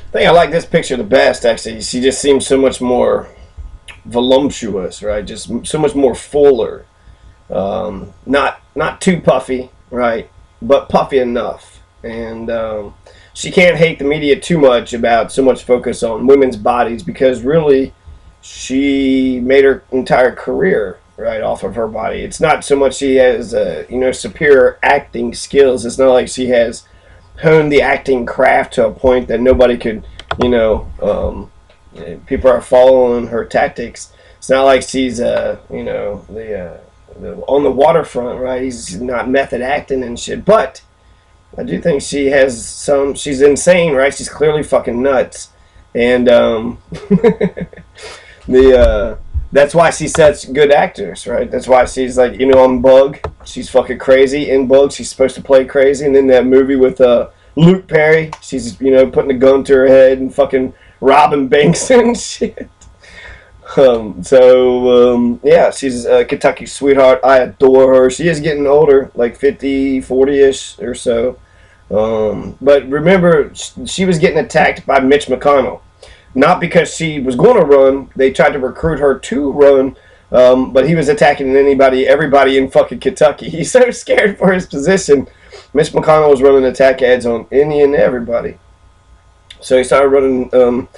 I think I like this picture the best, actually. She just seems so much more voluptuous, right? Just so much more fuller. Not too puffy, right? But puffy enough. And she can't hate the media too much about so much focus on women's bodies because really she made her entire career right off of her body. It's not so much she has superior acting skills. It's not like she has honed the acting craft to a point that nobody could, people are following her tactics. It's not like she's on the waterfront, right? He's not method acting and shit, but I do think she has some. She's insane, right? She's clearly fucking nuts, and that's why she's such good actress, right? That's why she's like, on Bug, she's fucking crazy. In Bug, she's supposed to play crazy, and then that movie with Luke Perry, she's putting a gun to her head and fucking robbing banks and shit. Yeah, she's a Kentucky sweetheart. I adore her. She is getting older, like 50, 40-ish or so. But remember, she was getting attacked by Mitch McConnell. Not because she was going to run. They tried to recruit her to run, but he was attacking everybody in fucking Kentucky. He's so scared for his position. Mitch McConnell was running attack ads on any and everybody. So he started running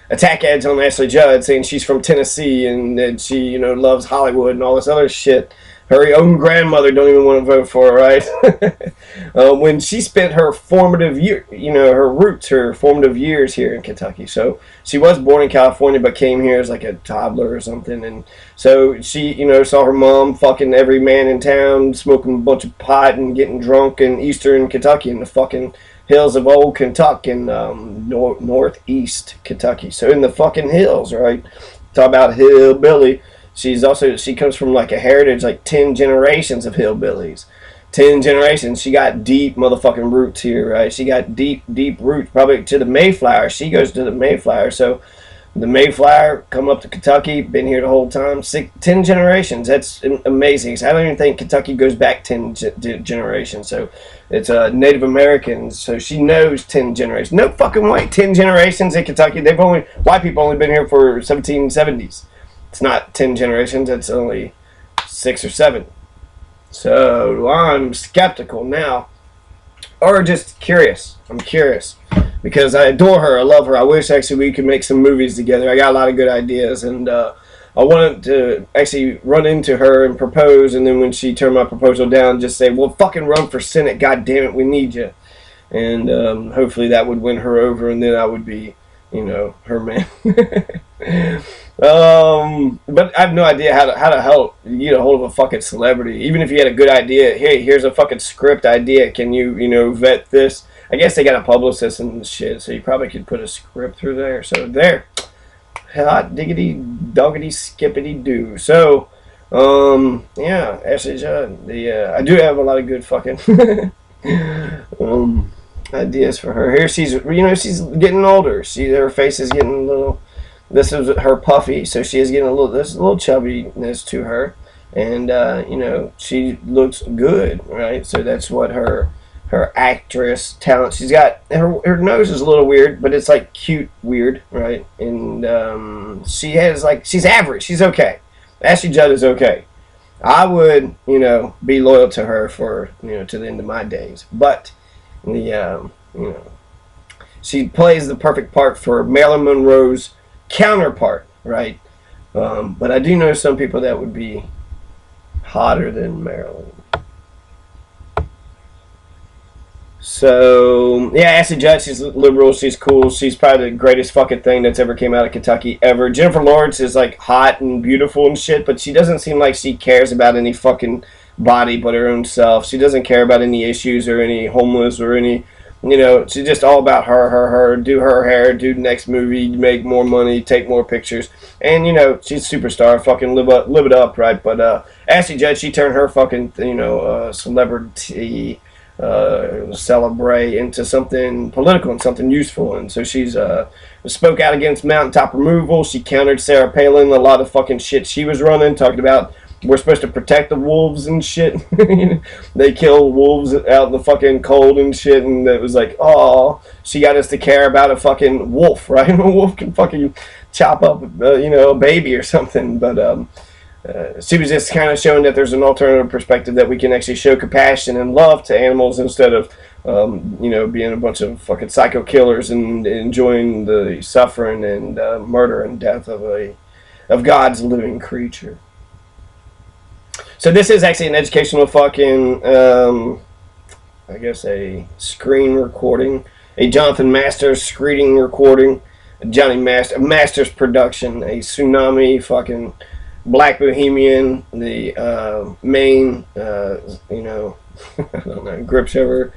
attack ads on Ashley Judd, saying she's from Tennessee and that she, loves Hollywood and all this other shit. Her own grandmother don't even want to vote for her, right? When she spent her formative her formative years here in Kentucky. So she was born in California, but came here as like a toddler or something. And so she, saw her mom fucking every man in town, smoking a bunch of pot and getting drunk in eastern Kentucky in the fucking hills of old Kentucky and northeast Kentucky. So in the fucking hills, right? Talk about hillbilly. She comes from like a heritage, like 10 generations of hillbillies. 10 generations. She got deep motherfucking roots here, right? She got deep roots, probably to the Mayflower. She goes to the Mayflower. So the Mayflower, come up to Kentucky, been here the whole time. 10 generations. That's amazing. So I don't even think Kentucky goes back 10 generations. So it's Native Americans. So she knows 10 generations. No fucking way. 10 generations in Kentucky. White people only been here for 1770s. It's not 10 generations, it's only 6 or 7. So I'm skeptical now. Or just curious. I'm curious. Because I adore her, I love her. I wish actually we could make some movies together. I got a lot of good ideas, and I wanted to actually run into her and propose, and then when she turned my proposal down, just say, well, fucking run for Senate, god damn it, we need you. And hopefully that would win her over, and then I would be, her man. But I have no idea how to help you get a hold of a fucking celebrity. Even if you had a good idea, hey, here's a fucking script idea. Can you, vet this? I guess they got a publicist and shit, so you probably could put a script through there. So there, hot diggity doggity skippity doo. So, yeah, Ashley Judd. I do have a lot of good fucking ideas for her. Here she's getting older. Her face is getting a little. This is her puffy, so she is getting there's a little chubbiness to her, and she looks good, right? So that's what her actress talent. She's got her nose is a little weird, but it's like cute weird, right? And she's average. She's okay. Ashley Judd is okay. I would be loyal to her for to the end of my days, but she plays the perfect part for Marilyn Monroe's counterpart, right? But I do know some people that would be hotter than Marilyn. So yeah, Ashley Judd, she's liberal, she's cool, she's probably the greatest fucking thing that's ever came out of Kentucky ever. Jennifer Lawrence is like hot and beautiful and shit, but she doesn't seem like she cares about any fucking body but her own self. She doesn't care about any issues or any homeless or any, she's just all about her, do her hair, do the next movie, make more money, take more pictures. And, she's a superstar, fucking live it up, right? But Ashley Judd, she turned her fucking, celebrity celebrate into something political and something useful. And so she's spoke out against mountaintop removal. She countered Sarah Palin, a lot of fucking shit she was running, talking about we're supposed to protect the wolves and shit. They kill wolves out in the fucking cold and shit, and it was like, oh, she got us to care about a fucking wolf, right? A wolf can fucking chop up, a baby or something, but she was just kind of showing that there's an alternative perspective, that we can actually show compassion and love to animals instead of, being a bunch of fucking psycho killers and enjoying the suffering and murder and death of God's living creature. So this is actually an educational fucking, I guess a screen recording, a Jonathan Masters screening recording, a Masters production, a Tsunami fucking Black Bohemian, the main, I don't know, Gripshover,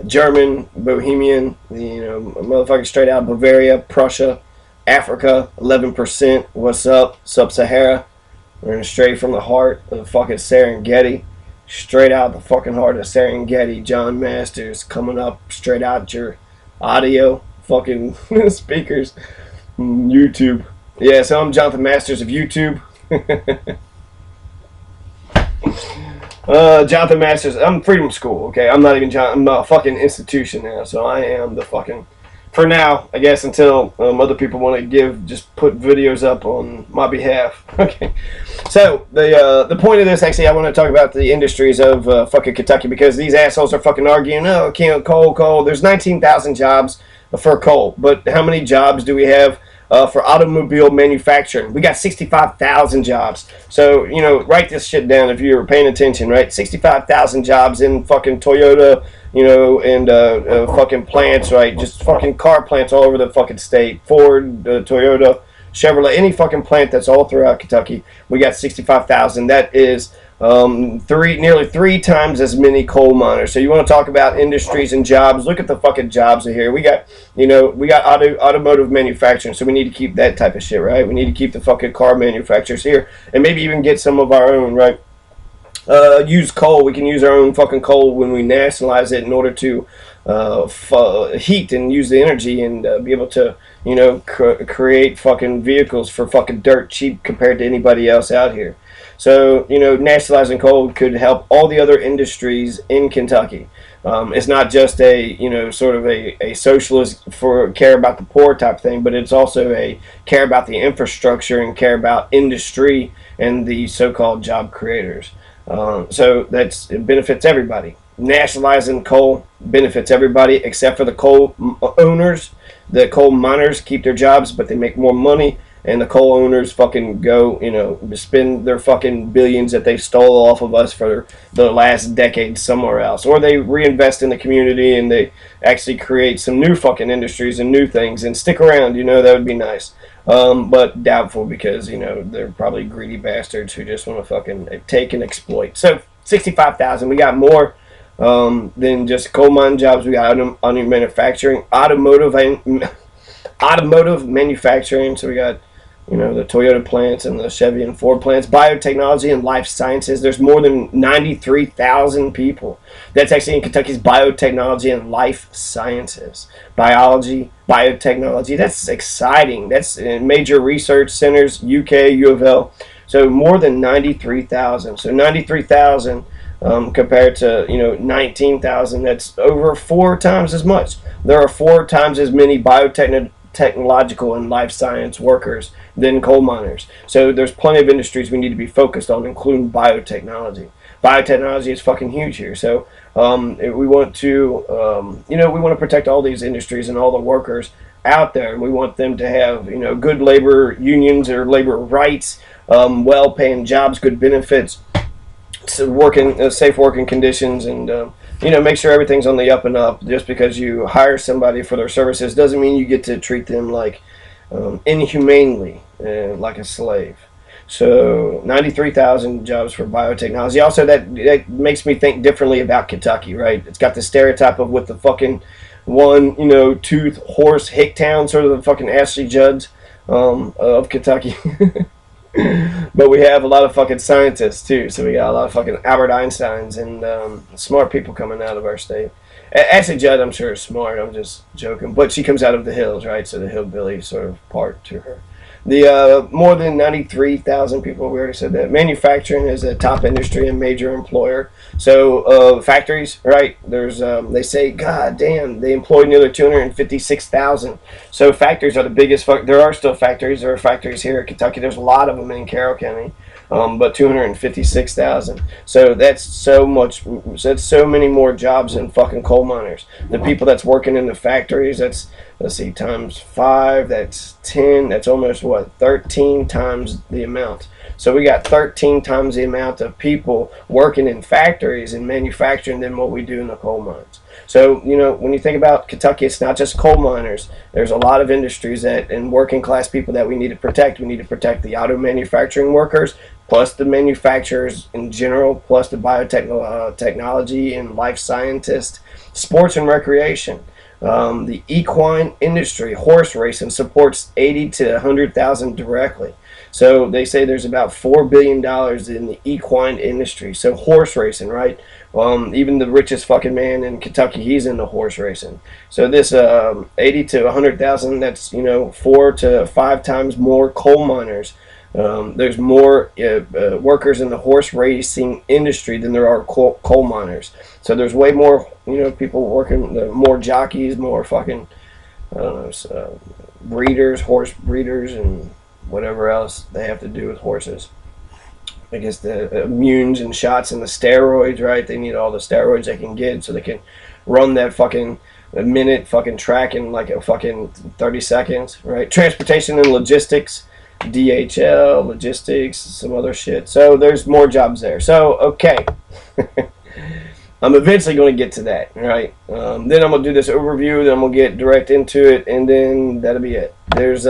German Bohemian, motherfucking straight out of Bavaria, Prussia, Africa, 11%, what's up, Sub-Sahara. We're straight from the heart of the fucking Serengeti. Straight out the fucking heart of Serengeti. John Masters coming up straight out your audio fucking speakers. YouTube. Yeah, so I'm Jonathan Masters of YouTube. Jonathan Masters. I'm Freedom School, okay? I'm not even I'm a fucking institution now, so I am the fucking... For now, I guess, until other people want to just put videos up on my behalf. Okay. So, the point of this, actually, I want to talk about the industries of fucking Kentucky, because these assholes are fucking arguing, oh, can't coal. There's 19,000 jobs for coal, but how many jobs do we have for automobile manufacturing? We got 65,000 jobs. So, write this shit down if you're paying attention, right? 65,000 jobs in fucking Toyota, and fucking plants, right? Just fucking car plants all over the fucking state. Ford, Toyota, Chevrolet, any fucking plant that's all throughout Kentucky. We got 65,000. That is nearly three times as many coal miners. So you want to talk about industries and jobs? Look at the fucking jobs here. We got, automotive manufacturing. So we need to keep that type of shit, right? We need to keep the fucking car manufacturers here, and maybe even get some of our own, right? Use coal. We can use our own fucking coal when we nationalize it in order to heat and use the energy and be able to, create fucking vehicles for fucking dirt cheap compared to anybody else out here. So, nationalizing coal could help all the other industries in Kentucky. It's not just a, sort of a socialist care about the poor type thing, but it's also a care about the infrastructure and care about industry and the so-called job creators. So it benefits everybody. Nationalizing coal benefits everybody except for the coal owners. The coal miners keep their jobs, but they make more money, and the coal owners fucking go, spend their fucking billions that they stole off of us for the last decade somewhere else. Or they reinvest in the community and they actually create some new fucking industries and new things and stick around, that would be nice. But doubtful, because, they're probably greedy bastards who just want to fucking take and exploit. So, 65,000. We got more than just coal mine jobs. We got manufacturing, automotive manufacturing. So we got, the Toyota plants and the Chevy and Ford plants. Biotechnology and life sciences. There's more than 93,000 people. That's actually in Kentucky's biotechnology and life sciences. Biology, biotechnology. That's exciting. That's in major research centers, UK, U of L. So more than 93,000. So 93,000 compared to, 19,000. That's over 4 times as much. There are 4 times as many biotechnological and life science workers than coal miners. So there's plenty of industries we need to be focused on, including biotechnology. Biotechnology is fucking huge here. So we want to, we want to protect all these industries and all the workers out there. We want them to have, good labor unions or labor rights, well-paying jobs, good benefits, safe working conditions, and make sure everything's on the up and up. Just because you hire somebody for their services doesn't mean you get to treat them like inhumanely, like a slave. So 93,000 jobs for biotechnology. Also, that makes me think differently about Kentucky, right? It's got the stereotype of with the fucking one, tooth horse hick town, sort of the fucking Ashley Judds of Kentucky. But we have a lot of fucking scientists too. So we got a lot of fucking Albert Einsteins and smart people coming out of our state. Ashley Judd, I'm sure, is smart. I'm just joking. But she comes out of the hills, right? So the hillbilly sort of part to her. The more than 93,000 people, we already said that. Manufacturing is a top industry and major employer. So factories, right? There's they say, God damn, they employ nearly 256,000. So factories are the biggest. There are still factories. There are factories here in Kentucky. There's a lot of them in Carroll County. But 256,000. So that's so much. That's so many more jobs than fucking coal miners. The people that's working in the factories. That's, let's see, times 5. That's 10. That's almost what, 13 times the amount. So we got 13 times the amount of people working in factories and manufacturing than what we do in the coal mines. So, you know, when you think about Kentucky, it's not just coal miners. There's a lot of industries that, and working class people that we need to protect. We need to protect the auto manufacturing workers, plus the manufacturers in general, plus the biotechnology and life scientists, sports and recreation. The equine industry, horse racing, supports 80 to 100,000 directly. So they say there's about $4 billion in the equine industry. So horse racing, right? Even the richest fucking man in Kentucky, he's into horse racing. So this 80 to 100,000, that's, you know, 4 to 5 times more coal miners. There's more workers in the horse racing industry than there are coal miners. So there's way more, you know, people working, more jockeys, more fucking, I don't know, breeders, horse breeders, and whatever else they have to do with horses. I guess the immunes and shots and the steroids, right? They need all the steroids they can get so they can run that fucking a minute fucking track in like a fucking 30 seconds, right? Transportation and logistics, DHL, logistics, some other shit. So there's more jobs there. So, okay. I'm eventually going to get to that, right? Then I'm going to do this overview, then I'm going to get direct into it, and then that'll be it. There's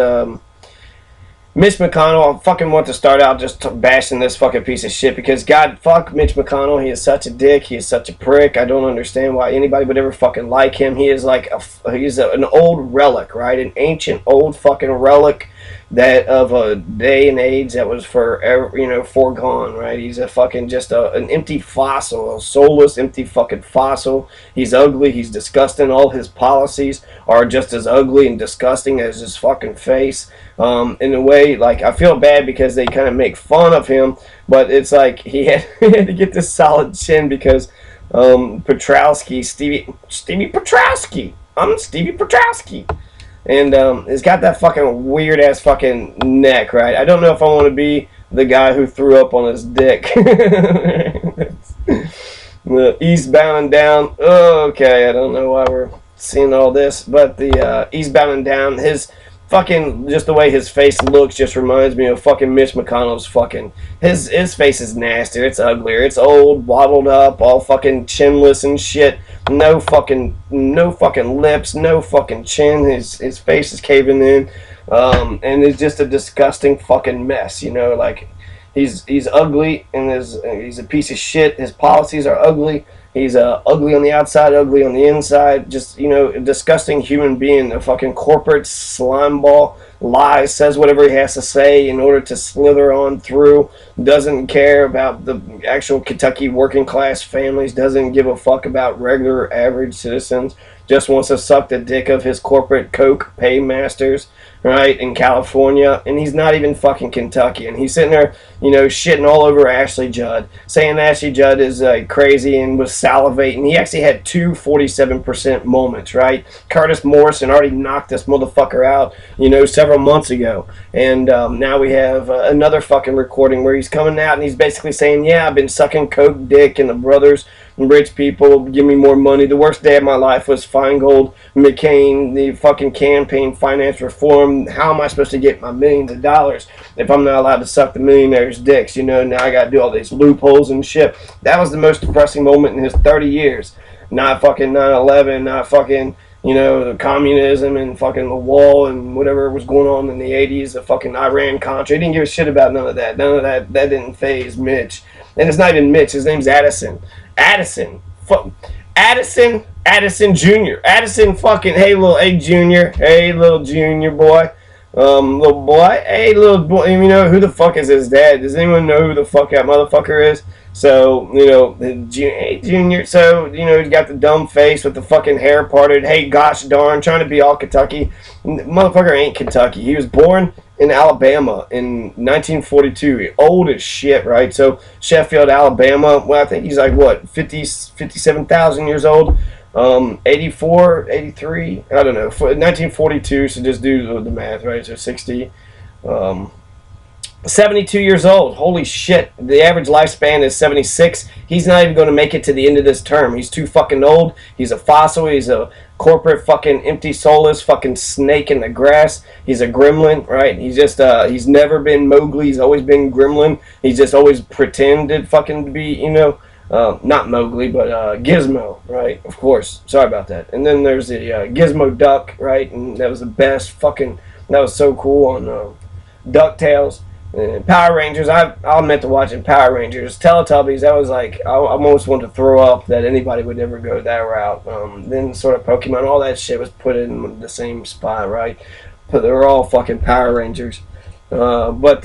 Mitch McConnell. I fucking want to start out just bashing this fucking piece of shit because, God, fuck Mitch McConnell. He is such a dick. He is such a prick. I don't understand why anybody would ever fucking like him. He is like an old relic, right? An ancient old fucking relic that of a day and age that was forever, you know, foregone, right? He's a fucking just an empty fossil, a soulless, empty fucking fossil. He's ugly. He's disgusting. All his policies are just as ugly and disgusting as his fucking face. In a way, like, I feel bad because they kind of make fun of him, but it's like he had to get this solid chin because Petrowski, Stevie Petrowski. I'm Stevie Petrowski. And it's got that fucking weird ass fucking neck, right? I don't know if I want to be the guy who threw up on his dick. Eastbound and down. Okay, I don't know why we're seeing all this, but the Eastbound and Down, his fucking, just the way his face looks just reminds me of fucking Mitch McConnell's fucking, his face is nasty, it's uglier, it's old, waddled up, all fucking chinless and shit, no fucking lips, no fucking chin, his face is caving in, and it's just a disgusting fucking mess, you know, like, he's ugly, and he's a piece of shit, his policies are ugly. He's ugly on the outside, ugly on the inside. Just, you know, a disgusting human being. A fucking corporate slime ball. Lies, says whatever he has to say in order to slither on through. Doesn't care about the actual Kentucky working class families. Doesn't give a fuck about regular average citizens. Just wants to suck the dick of his corporate coke paymasters, right, in California. And he's not even fucking Kentucky. And he's sitting there, you know, shitting all over Ashley Judd. Saying Ashley Judd is crazy and was salivating. He actually had two 47% moments, right? Curtis Morrison already knocked this motherfucker out, you know, several months ago. And now we have another fucking recording where he's coming out and he's basically saying, yeah, I've been sucking coke dick and the brothers and rich people give me more money. The worst day of my life was Feingold, McCain, the fucking campaign finance reform. How am I supposed to get my millions of dollars if I'm not allowed to suck the millionaires' dicks? You know, now I got to do all these loopholes and shit. That was the most depressing moment in his 30 years. Not fucking 9/11, not fucking, you know, the communism and fucking the wall and whatever was going on in the 80s, the fucking Iran-Contra. He didn't give a shit about none of that. None of that didn't faze Mitch. And it's not even Mitch. His name's Addison. Addison Jr. Addison fucking, hey little Junior boy. Little boy, hey, little boy, you know, who the fuck is his dad? Does anyone know who the fuck that motherfucker is? So, you know, hey, Junior, so, you know, he's got the dumb face with the fucking hair parted. Hey, gosh darn, trying to be all Kentucky. Motherfucker ain't Kentucky. He was born in Alabama in 1942. Old as shit, right? So, Sheffield, Alabama. Well, I think he's like, what, 57,000 years old? 84, 83, I don't know, 1942, so just do the math, right? So 60, 72 years old. Holy shit. The average lifespan is 76. He's not even going to make it to the end of this term. He's too fucking old. He's a fossil. He's a corporate fucking empty soulless fucking snake in the grass. He's a gremlin, right? He's just, he's never been Mowgli. He's always been Gremlin. He's just always pretended fucking to be, you know, not Mowgli, but Gizmo, right? Of course. Sorry about that. And then there's the Gizmo Duck, right? And that was the best fucking, that was so cool on DuckTales. And Power Rangers, I admit to watching Power Rangers. Teletubbies, that was like, I almost wanted to throw up that anybody would ever go that route. Then sort of Pokemon, all that shit was put in the same spot, right? But they were all fucking Power Rangers. But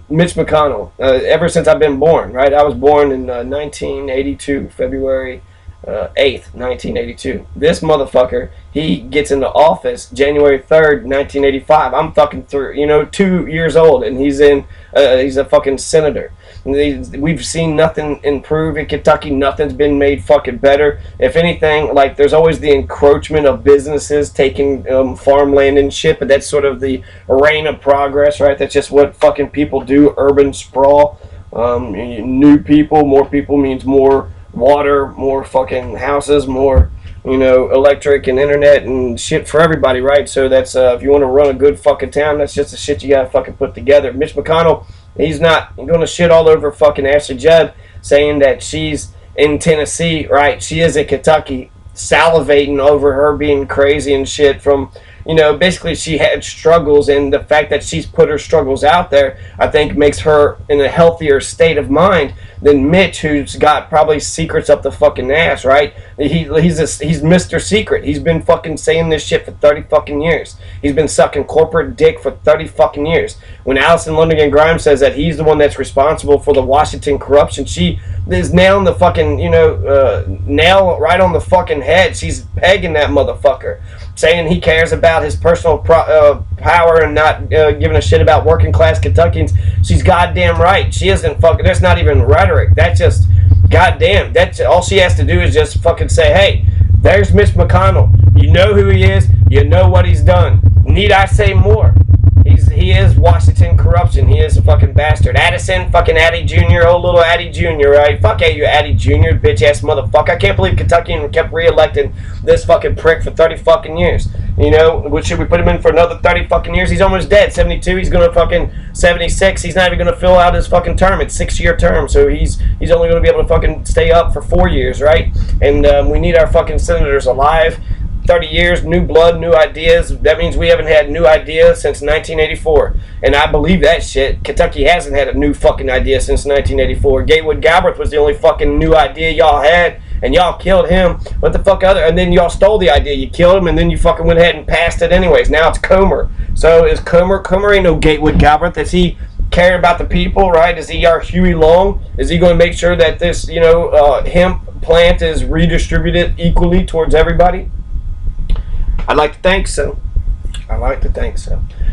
Mitch McConnell, ever since I've been born, right? I was born in 1982, February 8th, 1982. This motherfucker, he gets into office January 3rd, 1985. I'm fucking 2 years old, and he's a fucking senator. We've seen nothing improve in Kentucky. Nothing's been made fucking better. If anything, like, there's always the encroachment of businesses taking farmland and shit, but that's sort of the reign of progress, right? That's just what fucking people do, urban sprawl. New people, more people means more water, more fucking houses, more, you know, electric and internet and shit for everybody, right? So that's, if you want to run a good fucking town, that's just the shit you gotta fucking put together. Mitch McConnell, he's not going to shit all over fucking Ashley Judd saying that she's in Tennessee, right? She is in Kentucky, salivating over her being crazy and shit from, you know, basically she had struggles, and the fact that she's put her struggles out there, I think, makes her in a healthier state of mind than Mitch, who's got probably secrets up the fucking ass, right? He's Mr. Secret. He's been fucking saying this shit for 30 fucking years. He's been sucking corporate dick for 30 fucking years. When Allison Lundigan Grimes says that he's the one that's responsible for the Washington corruption, she is nailing the fucking, you know, nail right on the fucking head. She's pegging that motherfucker, saying he cares about his personal power and not giving a shit about working class Kentuckians. She's goddamn right. She isn't fucking, that's not even rhetoric. That's just goddamn. That's all she has to do is just fucking say, hey, there's Mitch McConnell. You know who he is. You know what he's done. Need I say more? He is Washington corruption. He is a fucking bastard. Addison, fucking Addy Jr., old little Addy Jr., right? Fuck you, Addy Jr., bitch-ass motherfucker. I can't believe Kentucky kept re-electing this fucking prick for 30 fucking years. You know, what should we put him in for another 30 fucking years? He's almost dead. 72, he's going to fucking 76. He's not even going to fill out his fucking term. It's 6-year term, so he's only going to be able to fucking stay up for 4 years, right? And we need our fucking senators alive. 30 years, new blood, new ideas. That means we haven't had new ideas since 1984. And I believe that shit. Kentucky hasn't had a new fucking idea since 1984. Gatewood Galbraith was the only fucking new idea y'all had, and y'all killed him. What the fuck other? And then y'all stole the idea. You killed him, and then you fucking went ahead and passed it anyways. Now it's Comer. So is Comer ain't no Gatewood Galbraith. Is he caring about the people, right? Is he our Huey Long? Is he going to make sure that this, you know, hemp plant is redistributed equally towards everybody? I'd like to think so.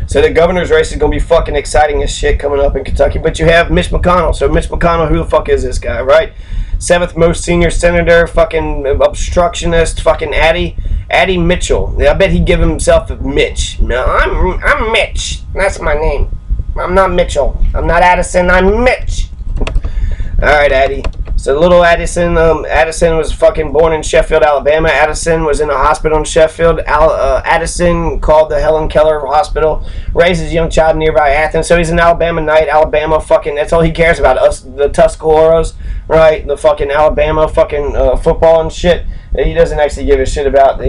So the governor's race is going to be fucking exciting as shit coming up in Kentucky. But you have Mitch McConnell. So Mitch McConnell, who the fuck is this guy, right? 7th most senior senator, fucking obstructionist, fucking Addy Mitchell. I bet he'd give himself a Mitch. No, I'm Mitch. That's my name. I'm not Mitchell. I'm not Addison. I'm Mitch. All right, Addy. So little Addison, Addison was fucking born in Sheffield, Alabama. Addison was in a hospital in Sheffield. Addison called the Helen Keller Hospital, raised his young child nearby Athens. So he's an Alabama Knight. Alabama fucking, that's all he cares about. Us, the Tuscaroras, right? The fucking Alabama fucking football and shit. He doesn't actually give a shit about,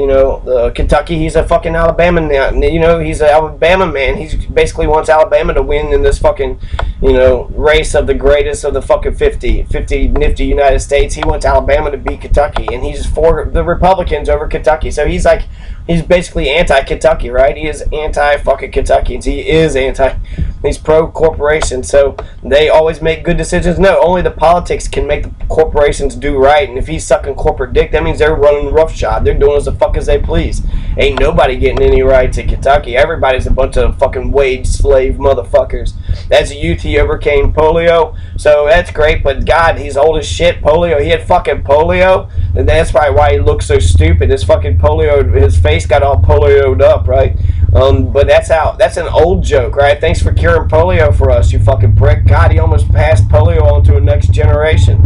Kentucky. He's a fucking Alabama now. He's an Alabama man. He basically wants Alabama to win in this fucking, race of the greatest of the fucking 50 nifty United States. He wants Alabama to beat Kentucky, and he's for the Republicans over Kentucky. So he's basically anti-Kentucky, right? He is anti-fucking Kentuckians. He's pro-corporation, so they always make good decisions. No, only the politics can make the corporations do right, and if he's sucking corporate dick, that means they're running roughshod. They're doing as the fuck as they please. Ain't nobody getting any rights in Kentucky. Everybody's a bunch of fucking wage slave motherfuckers. As a youth, he overcame polio, so that's great, but God, he's old as shit. Polio, he had fucking polio, and that's probably why he looks so stupid. His fucking polio, his face got all polioed up, right? But that's an old joke, right? Thanks for curing polio for us, you fucking prick. God, he almost passed polio on to a next generation.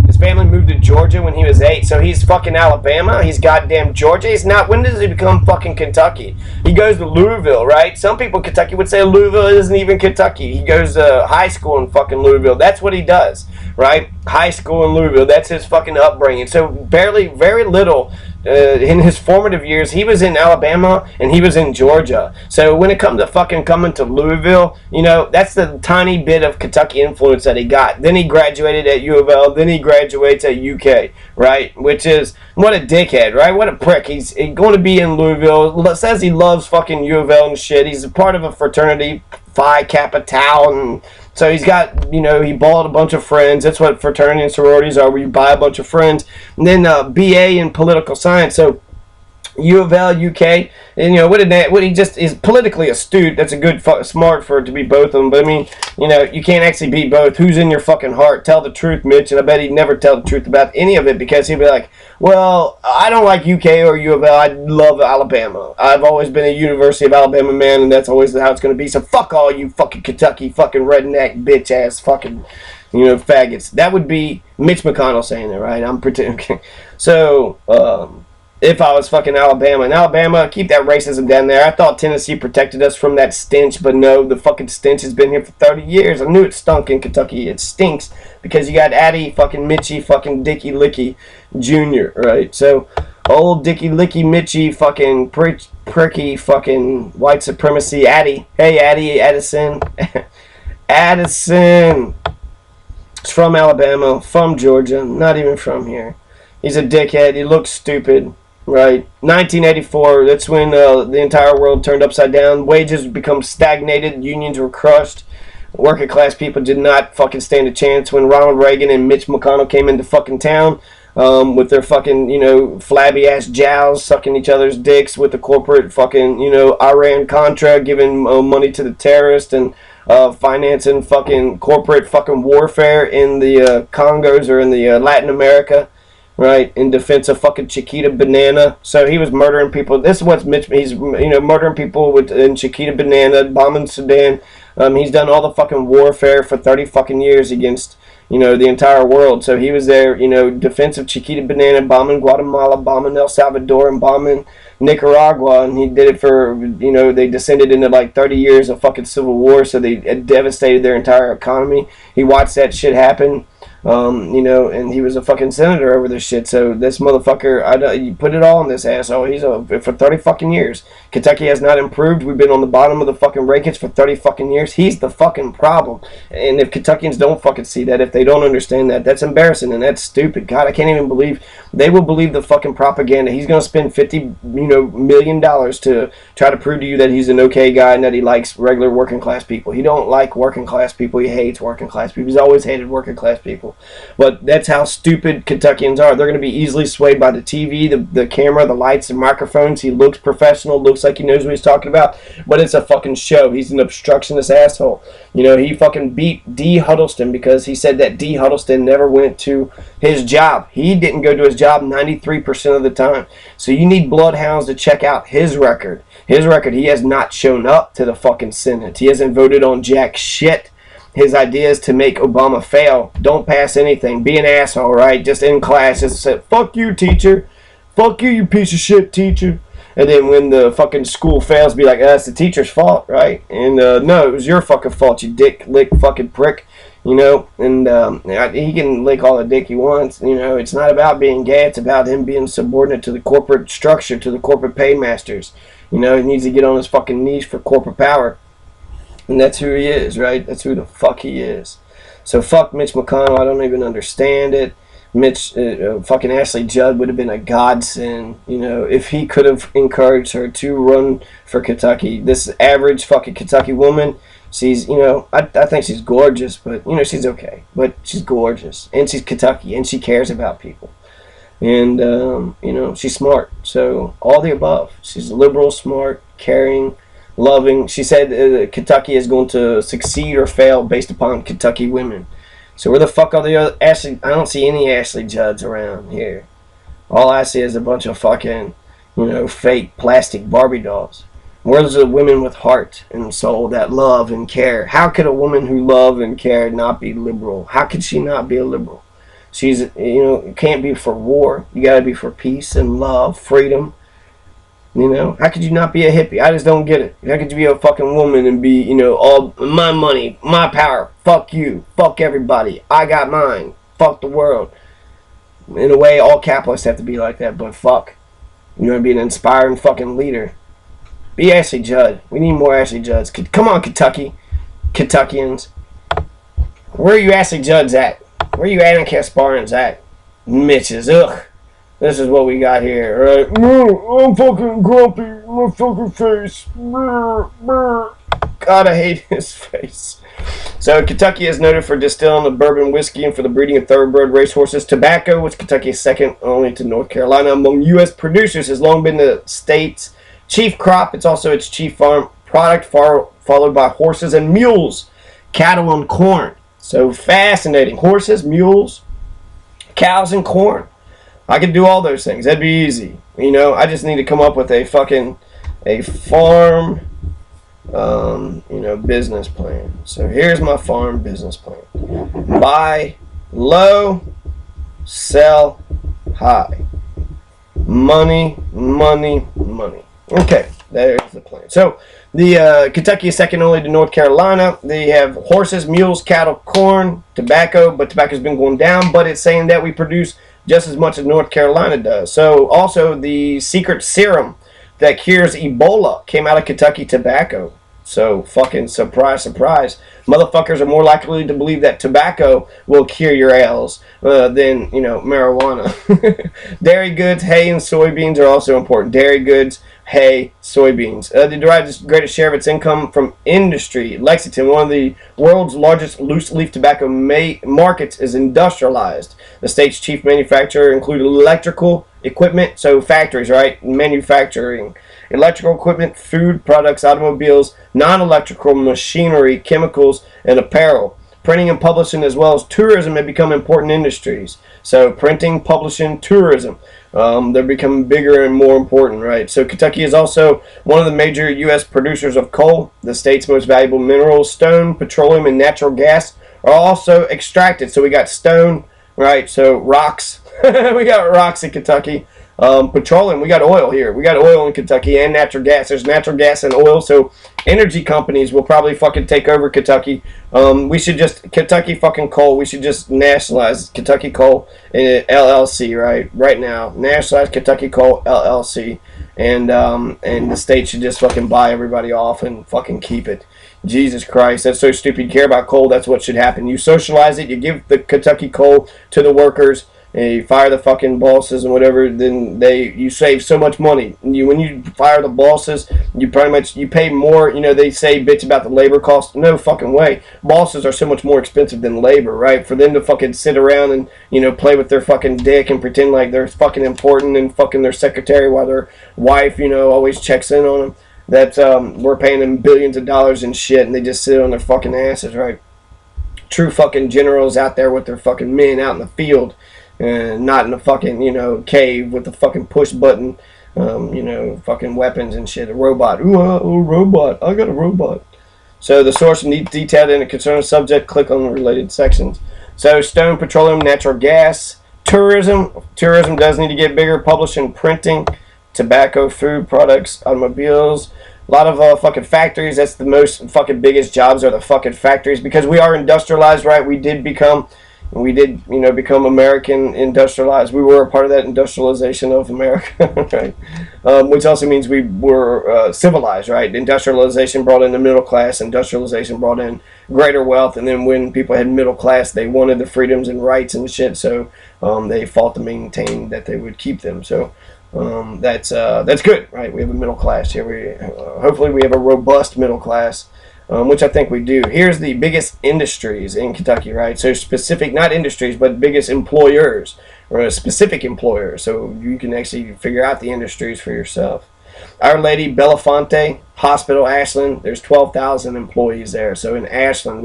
His family moved to Georgia when he was 8, so he's fucking Alabama. He's goddamn Georgia. He's not. When does he become fucking Kentucky? He goes to Louisville, right? Some people in Kentucky would say Louisville isn't even Kentucky. He goes to high school in fucking Louisville. That's what he does, right? High school in Louisville. That's his fucking upbringing. So very little. In his formative years, he was in Alabama and he was in Georgia. So when it comes to fucking coming to Louisville, that's the tiny bit of Kentucky influence that he got. Then he graduated at U of L. Then he graduates at UK, right? Which is, what a dickhead, right? What a prick. He's going to be in Louisville. Says he loves fucking U of L and shit. He's a part of a fraternity, Phi Kappa Tau, and so he's got, he bought a bunch of friends. That's what fraternity and sororities are, where you buy a bunch of friends. And then BA in political science. So U of L, UK, and what he just is politically astute. That's a good, smart for it to be both of them. But I mean, you can't actually be both. Who's in your fucking heart? Tell the truth, Mitch. And I bet he'd never tell the truth about any of it, because he'd be like, well, I don't like UK or U of L. I love Alabama. I've always been a University of Alabama man, and that's always how it's going to be. So fuck all you fucking Kentucky fucking redneck bitch ass fucking faggots. That would be Mitch McConnell saying it, right? I'm pretending. So if I was fucking Alabama. In Alabama, keep that racism down there. I thought Tennessee protected us from that stench, but no, the fucking stench has been here for 30 years. I knew it stunk in Kentucky. It stinks because you got Addie fucking Mitchie fucking Dickie Licky Jr., right? So, old Dickie Licky Mitchie fucking pricky fucking white supremacy Addie. Hey, Addie Addison. Addison. He's from Alabama, from Georgia, not even from here. He's a dickhead. He looks stupid. Right, 1984, that's when the entire world turned upside down. Wages become stagnated, unions were crushed. Working class people did not fucking stand a chance when Ronald Reagan and Mitch McConnell came into fucking town with their fucking, flabby ass jowls, sucking each other's dicks with the corporate fucking, Iran-Contra, giving money to the terrorists and financing fucking corporate fucking warfare in the Congos or in the Latin America. Right, in defense of fucking Chiquita Banana. So he was murdering people. This is what's Mitch. He's murdering people in Chiquita Banana, bombing Sudan. He's done all the fucking warfare for 30 fucking years against the entire world. So he was there, defense of Chiquita Banana, bombing Guatemala, bombing El Salvador, and bombing Nicaragua. And he did it for they descended into like 30 years of fucking civil war. So they devastated their entire economy. He watched that shit happen. And he was a fucking senator over this shit. So this motherfucker, you put it all on this asshole. He's for 30 fucking years. Kentucky has not improved. We've been on the bottom of the fucking rankings for 30 fucking years. He's the fucking problem. And if Kentuckians don't fucking see that, if they don't understand that, that's embarrassing and that's stupid. God, I can't even believe they will believe the fucking propaganda. He's going to spend $50 million to try to prove to you that he's an okay guy and that he likes regular working class people. He don't like working class people. He hates working class people. He's always hated working class people. But that's how stupid Kentuckians are. They're going to be easily swayed by the TV, the camera, the lights, the microphones. He looks professional, looks like he knows what he's talking about, but it's a fucking show. He's an obstructionist asshole. He fucking beat D. Huddleston because he said that D. Huddleston never went to his job. He didn't go to his job 93% of the time. So you need bloodhounds to check out his record. His record, he has not shown up to the fucking Senate. He hasn't voted on jack shit. His idea is to make Obama fail. Don't pass anything. Be an asshole, right? Just in class, just say, fuck you, teacher. Fuck you, you piece of shit, teacher. And then when the fucking school fails, be like, it's the teacher's fault, right? And no, it was your fucking fault, you dick lick fucking prick. you know, and he can lick all the dick he wants. You know, it's not about being gay. It's about him being subordinate to the corporate structure, to the corporate paymasters. You know, he needs to get on his fucking knees for corporate power. And that's who he is, right? That's who the fuck he is. So fuck Mitch McConnell. I don't even understand it. Fucking Ashley Judd would have been a godsend, you know, if he could have encouraged her to run for Kentucky. This average fucking Kentucky woman, she's, you know, I think she's gorgeous, but, you know, she's okay. But she's gorgeous. And she's Kentucky, and she cares about people. And, you know, she's smart. So, all the above. She's liberal, smart, caring, loving. She said Kentucky is going to succeed or fail based upon Kentucky women. So where the fuck are the other Ashley? I don't see any Ashley Judds around here. All I see is a bunch of fucking, you know, fake plastic Barbie dolls. Where's the women with heart and soul that love and care? How could a woman who love and care not be liberal? How could she not be a liberal? She's, you know, you can't be for war. You gotta be for peace and love, freedom. You know, how could you not be a hippie? I just don't get it. How could you be a fucking woman and be, you know, all my money, my power, fuck you, fuck everybody, I got mine, fuck the world. In a way, all capitalists have to be like that, but fuck. You want to be an inspiring fucking leader. Be Ashley Judd. We need more Ashley Judds. Come on, Kentuckians. Where are you Ashley Judds at? Where are you Anna Kasparans at? Mitches, ugh. This is what we got here, right? I'm fucking grumpy. My fucking face. God, I hate his face. So, Kentucky is noted for distilling the bourbon whiskey and for the breeding of thoroughbred racehorses. Tobacco, which Kentucky is second only to North Carolina among U.S. producers, has long been the state's chief crop. It's also its chief farm product, followed by horses and mules, cattle and corn. So, fascinating. Horses, mules, cows, and corn. I could do all those things. That'd be easy. You know, I just need to come up with a farm, you know, business plan. So here's my farm business plan. Buy low, sell high. Money, money, money. Okay, there's the plan. So the Kentucky is second only to North Carolina. They have horses, mules, cattle, corn, tobacco, but tobacco's been going down, but it's saying that we produce just as much as North Carolina does. So also the secret serum that cures Ebola came out of Kentucky tobacco. So fucking surprise, surprise. Motherfuckers are more likely to believe that tobacco will cure your ails than, you know, marijuana. Dairy goods, hay, and soybeans are also important. Dairy goods, hay, soybeans. They derive the greatest share of its income from industry. Lexington, one of the world's largest loose-leaf tobacco markets, is industrialized. The state's chief manufacturer include electrical equipment, so factories, right? Manufacturing. Electrical equipment, food products, automobiles, non-electrical machinery, chemicals, and apparel. Printing and publishing as well as tourism have become important industries. So printing, publishing, tourism, they're becoming bigger and more important, right? So Kentucky is also one of the major U.S. producers of coal. The state's most valuable minerals, stone, petroleum, and natural gas are also extracted. So we got stone, right? So rocks. We got rocks in Kentucky. Petroleum, we got oil here. We got oil in Kentucky and natural gas. There's natural gas and oil, so energy companies will probably fucking take over Kentucky. We should just, Kentucky fucking coal, we should just nationalize Kentucky Coal LLC, right now. Nationalize Kentucky Coal LLC. And the state should just fucking buy everybody off and fucking keep it. Jesus Christ, that's so stupid. You care about coal, that's what should happen. You socialize it, you give the Kentucky coal to the workers, and you fire the fucking bosses and whatever, then you save so much money. When you fire the bosses, you pay more. You know, they say bitch about the labor cost. No fucking way. Bosses are so much more expensive than labor, right? For them to fucking sit around and, you know, play with their fucking dick and pretend like they're fucking important and fucking their secretary while their wife, you know, always checks in on them. That we're paying them billions of dollars and shit, and they just sit on their fucking asses, right? True fucking generals out there with their fucking men out in the field. Not in a fucking, you know, cave with the fucking push button, you know, fucking weapons and shit. A robot. Ooh, robot. I got a robot. So the source needs detailed in a concerned subject. Click on the related sections. So stone, petroleum, natural gas, tourism. Tourism does need to get bigger. Publishing, printing, tobacco, food products, automobiles, A lot of fucking factories. That's the most fucking biggest jobs are the fucking factories, because we are industrialized, right? We did become American industrialized. We were a part of that industrialization of America, right? Which also means we were civilized, right? Industrialization brought in the middle class. Industrialization brought in greater wealth, and then when people had middle class, they wanted the freedoms and rights and shit. So they fought to maintain that they would keep them. So that's good, right? We have a middle class here. Hopefully we have a robust middle class, which I think we do. Here's the biggest industries in Kentucky, right? So specific, not industries, but biggest employers, or a specific employer. So you can actually figure out the industries for yourself. Our Lady Belafonte Hospital, Ashland. There's 12,000 employees there. So in Ashland,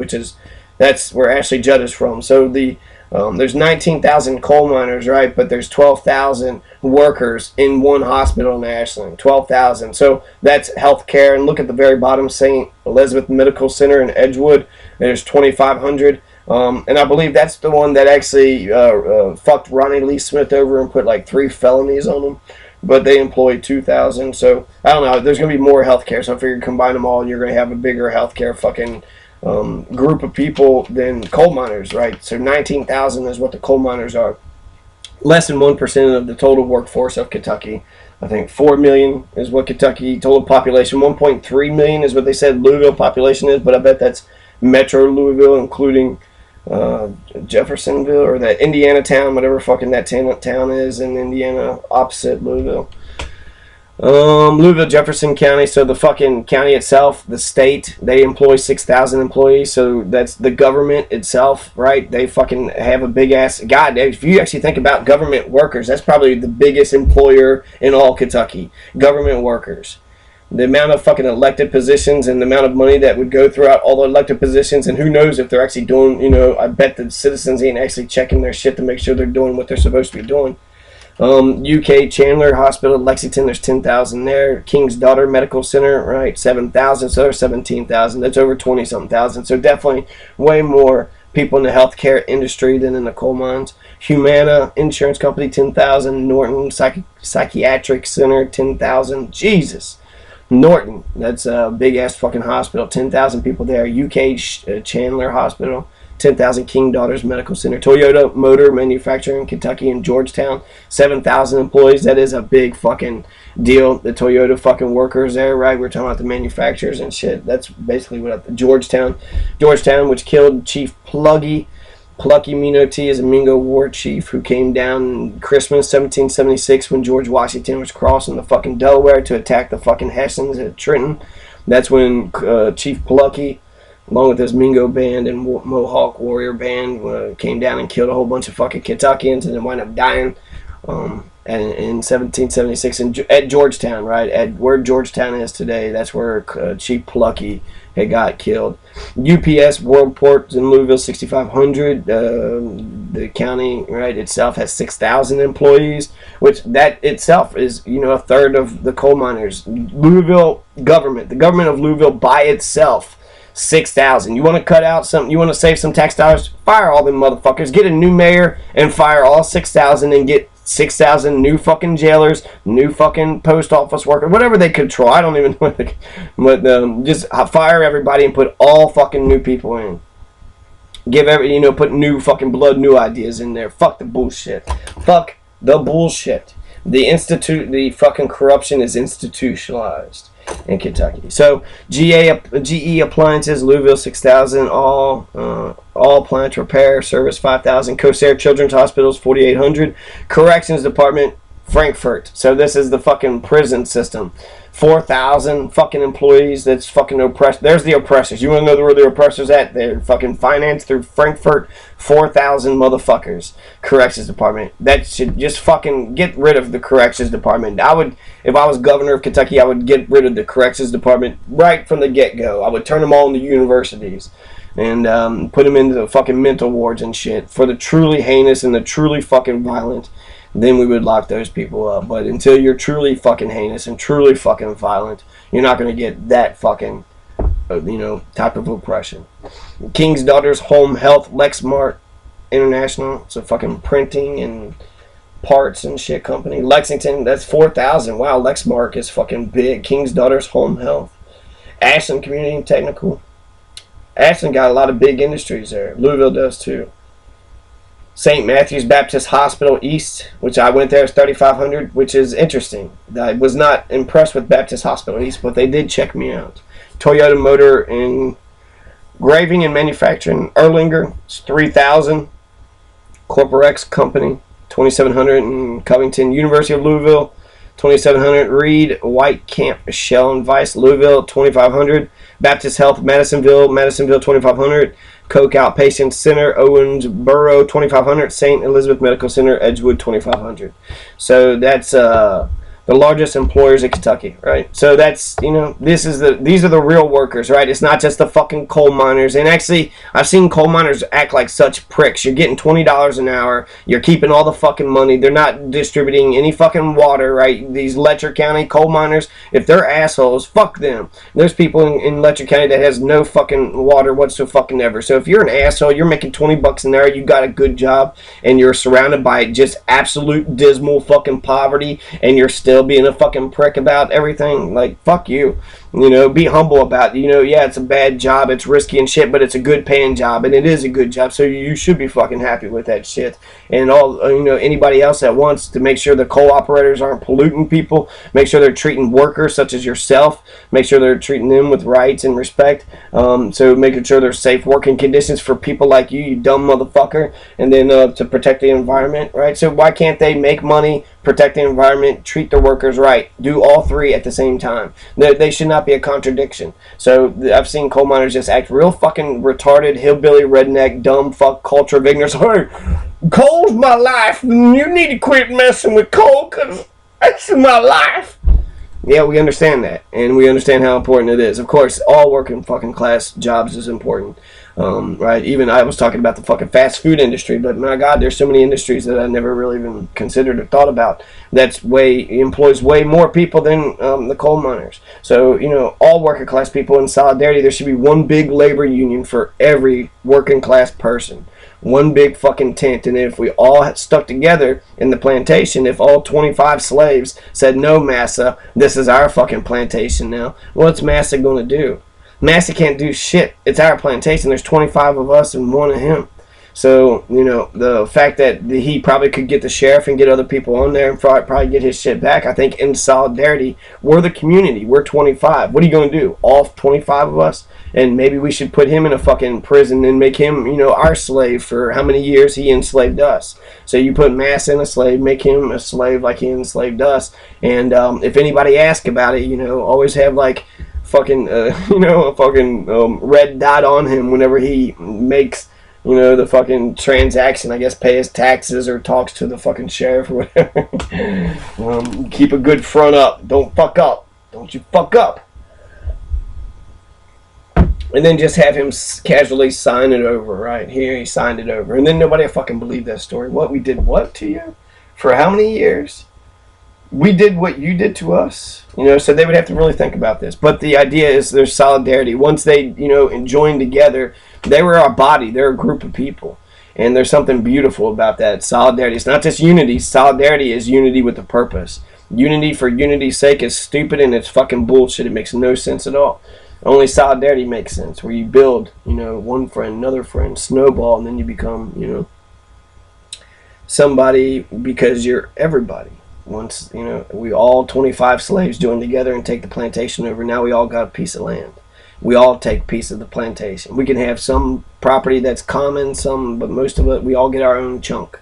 that's where Ashley Judd is from. So there's 19,000 coal miners, right? But there's 12,000 workers in one hospital in Ashland. 12,000. So that's healthcare. And look at the very bottom, St. Elizabeth Medical Center in Edgewood. There's 2,500. And I believe that's the one that actually fucked Ronnie Lee Smith over and put like 3 felonies on him. But they employ 2,000. So I don't know. There's going to be more healthcare. So I figure combine them all, and you're going to have a bigger healthcare fucking group of people than coal miners, right? So 19,000 is what the coal miners are. Less than 1% of the total workforce of Kentucky. I think 4 million is what Kentucky total population. 1.3 million is what they said Louisville population is, but I bet that's Metro Louisville, including Jeffersonville, or that Indiana town, whatever fucking that town is in Indiana, opposite Louisville. Louisville, Jefferson County. So the fucking county itself, the state, they employ 6,000 employees. So that's the government itself, right? They fucking have a big ass. God, if you actually think about government workers, that's probably the biggest employer in all Kentucky. Government workers. The amount of fucking elected positions and the amount of money that would go throughout all the elected positions, and who knows if they're actually doing, I bet the citizens ain't actually checking their shit to make sure they're doing what they're supposed to be doing. UK Chandler Hospital, Lexington, there's 10,000 there. King's Daughter Medical Center, right, 7,000. So there's 17,000. That's over 20-something thousand. So definitely way more people in the healthcare industry than in the coal mines. Humana Insurance Company, 10,000. Norton Psychiatric Center, 10,000. Jesus. Norton, that's a big ass fucking hospital. 10,000 people there. UK Chandler Hospital. 10,000. King Daughters Medical Center. Toyota Motor Manufacturing, Kentucky and Georgetown, 7,000 employees. That is a big fucking deal. The Toyota fucking workers there, right? We're talking about the manufacturers and shit. That's basically what Georgetown, which killed Chief Plucky Minoti is a Mingo war chief who came down Christmas 1776 when George Washington was crossing the fucking Delaware to attack the fucking Hessians at Trenton. That's when Chief Plucky, along with his Mingo band and Mohawk warrior band, came down and killed a whole bunch of fucking Kentuckians, and then wound up dying in 1776 at Georgetown, right? At where Georgetown is today, that's where Chief Plucky had got killed. UPS Worldport in Louisville, 6,500. The county, right, itself has 6,000 employees, which that itself is, a third of the coal miners. Louisville government, the government of Louisville by itself, 6,000. You want to cut out some, you want to save some tax dollars, fire all them motherfuckers, get a new mayor and fire all 6,000 and get 6,000 new fucking jailers, new fucking post office workers, whatever they control. I don't even know, but just fire everybody and put all fucking new people in. Give put new fucking blood, new ideas in there. Fuck the bullshit. Fuck the bullshit. The fucking corruption is institutionalized in Kentucky. So GE Appliances, Louisville, 6,000. All plant repair service, 5,000. Corsair Children's Hospitals, 4,800. Corrections Department, Frankfort. So this is the fucking prison system. 4,000 fucking employees. That's fucking oppressed. There's the oppressors. You want to know where the oppressors at? They're fucking financed through Frankfort. 4,000 motherfuckers. Corrections Department. That should just fucking get rid of the Corrections Department. If I was governor of Kentucky, I would get rid of the Corrections Department right from the get-go. I would turn them all into universities and put them into the fucking mental wards and shit for the truly heinous and the truly fucking violent. Then we would lock those people up. But until you're truly fucking heinous and truly fucking violent, you're not going to get that fucking, type of oppression. King's Daughters Home Health, Lexmark International. It's a fucking printing and parts and shit company. Lexington, that's 4,000. Wow, Lexmark is fucking big. King's Daughters Home Health. Ashland Community and Technical. Ashland got a lot of big industries there. Louisville does too. St. Matthew's Baptist Hospital East, which I went there, is 3,500, which is interesting. I was not impressed with Baptist Hospital East, but they did check me out. Toyota Motor Engraving and Manufacturing, Erlinger, it's 3,000. Corporex Company, 2,700 in Covington. University of Louisville, 2,700. Reed, White Camp, Shell and Vice, Louisville, 2,500. Baptist Health, Madisonville, 2,500. Koch Outpatient Center, Owensboro, 2,500. St. Elizabeth Medical Center, Edgewood, 2,500. So that's the largest employers in Kentucky, right? So that's, these are the real workers, right? It's not just the fucking coal miners. And actually, I've seen coal miners act like such pricks. You're getting $20 an hour. You're keeping all the fucking money. They're not distributing any fucking water, right? These Letcher County coal miners, if they're assholes, fuck them. There's people in Letcher County that has no fucking water whatsoever. So if you're an asshole, you're making $20 an hour, you got a good job, and you're surrounded by just absolute dismal fucking poverty, and you're still being a fucking prick about everything, like, fuck you. Be humble about it. Yeah, it's a bad job, it's risky and shit, but it's a good paying job, and it is a good job, so you should be fucking happy with that shit. And all, anybody else that wants to make sure the coal operators aren't polluting people, make sure they're treating workers such as yourself, make sure they're treating them with rights and respect, so making sure there's safe working conditions for people like you dumb motherfucker, and then to protect the environment, right? So why can't they make money, protect the environment, treat their workers right, do all three at the same time? They should not be a contradiction. So I've seen coal miners just act real fucking retarded, hillbilly, redneck, dumb fuck culture of ignorance. Hey, coal's my life. You need to quit messing with coal because that's my life. Yeah, we understand that, and we understand how important it is. Of course, all working fucking class jobs is important, right? Even I was talking about the fucking fast food industry, but my God, there's so many industries that I never really even considered or thought about. Employs way more people than the coal miners. So all working class people in solidarity. There should be one big labor union for every working class person. One big fucking tent, and if we all had stuck together in the plantation, if all 25 slaves said, no, Massa, this is our fucking plantation now, what's Massa going to do? Massa can't do shit. It's our plantation. There's 25 of us and one of him. So, the fact that he probably could get the sheriff and get other people on there and probably get his shit back, I think in solidarity, we're the community. We're 25. What are you going to do? All 25 of us? And maybe we should put him in a fucking prison and make him, our slave for how many years he enslaved us. So you put Massa in a slave, make him a slave like he enslaved us. And if anybody asks about it, always have like fucking, a fucking red dot on him whenever he makes, the fucking transaction, I guess, pay his taxes or talks to the fucking sheriff or whatever. Keep a good front up. Don't fuck up. Don't you fuck up. And then just have him casually sign it over, right? Here, he signed it over. And then nobody will fucking believe that story. What, we did what to you? For how many years? We did what you did to us. So they would have to really think about this. But the idea is there's solidarity. Once they, join together, they were our body. They're a group of people. And there's something beautiful about that. Solidarity. It's not just unity. Solidarity is unity with a purpose. Unity for unity's sake is stupid and it's fucking bullshit. It makes no sense at all. Only solidarity makes sense, where you build, one friend, another friend, snowball, and then you become, somebody because you're everybody. Once, we all 25 slaves join together and take the plantation over. Now we all got a piece of land. We all take a piece of the plantation. We can have some property that's common, but most of it, we all get our own chunk.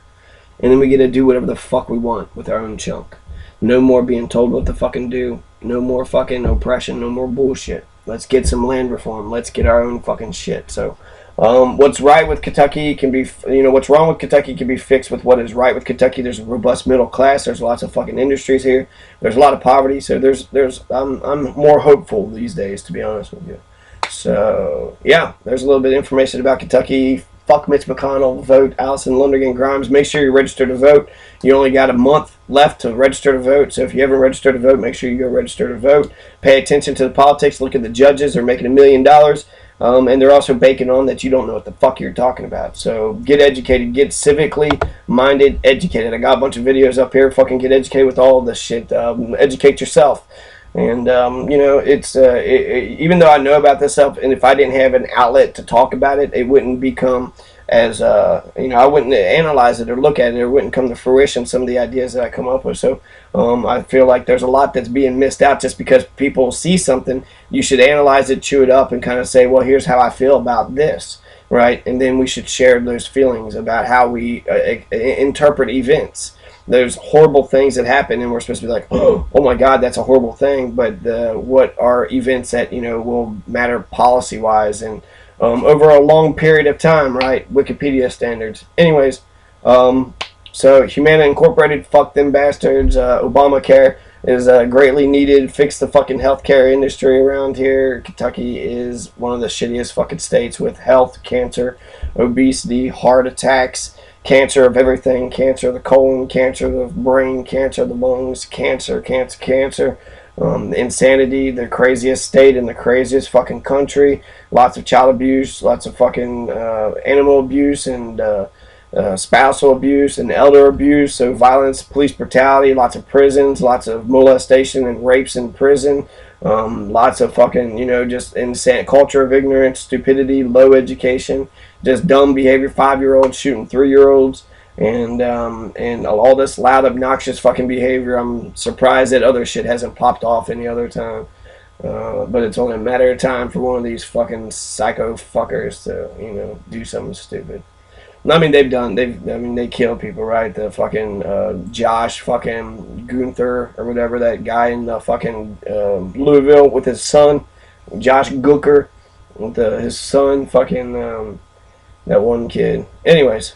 And then we get to do whatever the fuck we want with our own chunk. No more being told what to fucking do. No more fucking oppression. No more bullshit. Let's get some land reform. Let's get our own fucking shit. So, what's right with Kentucky can be, what's wrong with Kentucky can be fixed with what is right with Kentucky. There's a robust middle class. There's lots of fucking industries here. There's a lot of poverty. So I'm more hopeful these days, to be honest with you. So, yeah, there's a little bit of information about Kentucky. Fuck Mitch McConnell. Vote Allison Lundergan Grimes. Make sure you register to vote. You only got a month left to register to vote. So if you haven't registered to vote, make sure you go register to vote. Pay attention to the politics. Look at the judges. They're making $1 million. And they're also baking on that you don't know what the fuck you're talking about. So get educated, get civically minded, educated. I got a bunch of videos up here. Fucking get educated with all of this shit. Educate yourself. And it's even though I know about this stuff, and if I didn't have an outlet to talk about it, it wouldn't become as I wouldn't analyze it or look at it, or wouldn't come to fruition some of the ideas that I come up with. So I feel like there's a lot that's being missed out just because people see something. You should analyze it, chew it up, and kind of say, well, here's how I feel about this, right? And then we should share those feelings about how we interpret events. There's horrible things that happen, and we're supposed to be like, oh my God, that's a horrible thing. But what are events that will matter policy wise and over a long period of time, right? Wikipedia standards. Anyways, so Humana Incorporated, fuck them bastards. Obamacare is greatly needed. Fix the fucking healthcare industry around here. Kentucky is one of the shittiest fucking states with health, cancer, obesity, heart attacks. Cancer of everything, cancer of the colon, cancer of the brain, cancer of the lungs, cancer. Insanity, the craziest state in the craziest fucking country. Lots of child abuse, lots of fucking animal abuse and spousal abuse and elder abuse. So violence, police brutality, lots of prisons, lots of molestation and rapes in prison. Lots of fucking, just insane culture of ignorance, stupidity, low education, just dumb behavior, 5-year-olds shooting 3-year-olds, and all this loud, obnoxious fucking behavior. I'm surprised that other shit hasn't popped off any other time. But it's only a matter of time for one of these fucking psycho fuckers to, do something stupid. I mean, they killed people, right? The fucking Josh fucking Gunther or whatever, that guy in the fucking Louisville with his son, Josh Gooker, with his son, fucking that one kid. Anyways,